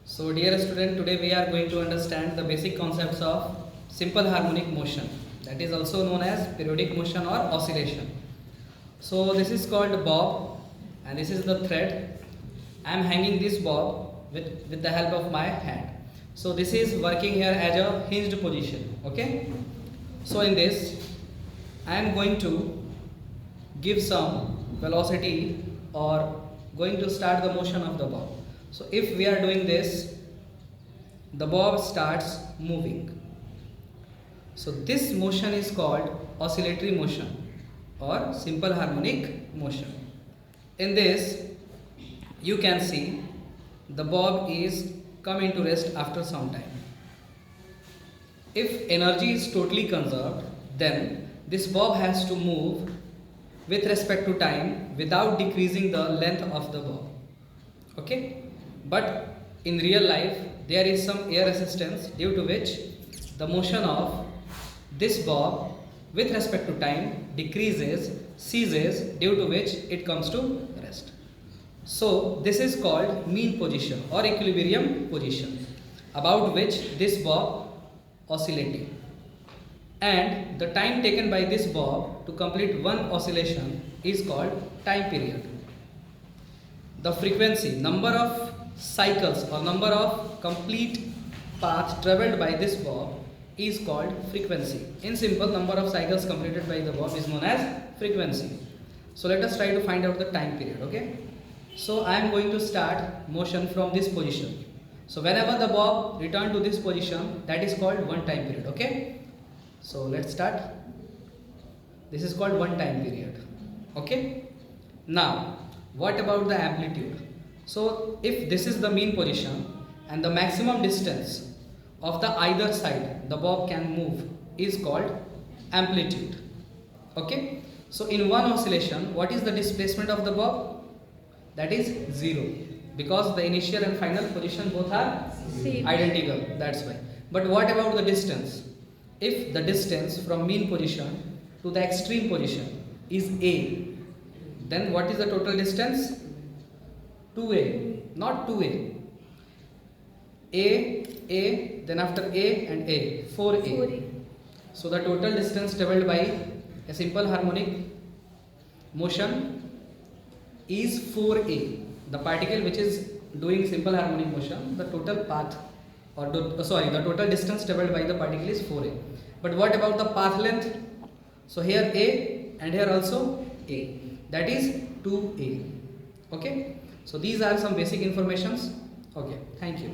So dear student, today we are going to understand the basic concepts of simple harmonic motion, that is also known as periodic motion or oscillation. So this is called bob and this is the thread. I am hanging this bob with the help of my hand. So this is working here as a hinged position. Okay. So in this I am going to give some velocity or going to start the motion of the bob. So if we are doing this, the bob starts moving. So this motion is called oscillatory motion or simple harmonic motion. In this you can see the bob is coming to rest after some time. If energy is totally conserved, then this bob has to move with respect to time without decreasing the length of the bob. Okay, but in real life there is some air resistance due to which the motion of this bob with respect to time ceases, due to which it comes to rest. So this is called mean position or equilibrium position, about which this bob oscillating, and the time taken by this bob to complete one oscillation is called time period. The frequency, number of cycles or number of complete path traveled by this bob is called frequency. In simple, number of cycles completed by the bob is known as frequency. So let us try to find out the time period. Okay. So I am going to start motion from this position. So whenever the bob return to this position, that is called one time period. Okay. So let's start. This is called one time period. Okay. Now what about the amplitude? So if this is the mean position and the maximum distance of the either side the bob can move is called amplitude. Okay. So in one oscillation, what is the displacement of the bob? That is 0, because the initial and final position both are identical, that's why. But what about the distance? If the distance from mean position to the extreme position is a, then what is the total distance? 2a, not 2a. A, then after a and a, 4a. So the total distance traveled by a simple harmonic motion is 4a. The particle which is doing simple harmonic motion, the total path or the total distance traveled by the particle is 4a. But what about the path length? So here a and here also a, that is 2a. Okay. So these are some basic informations. Okay, thank you.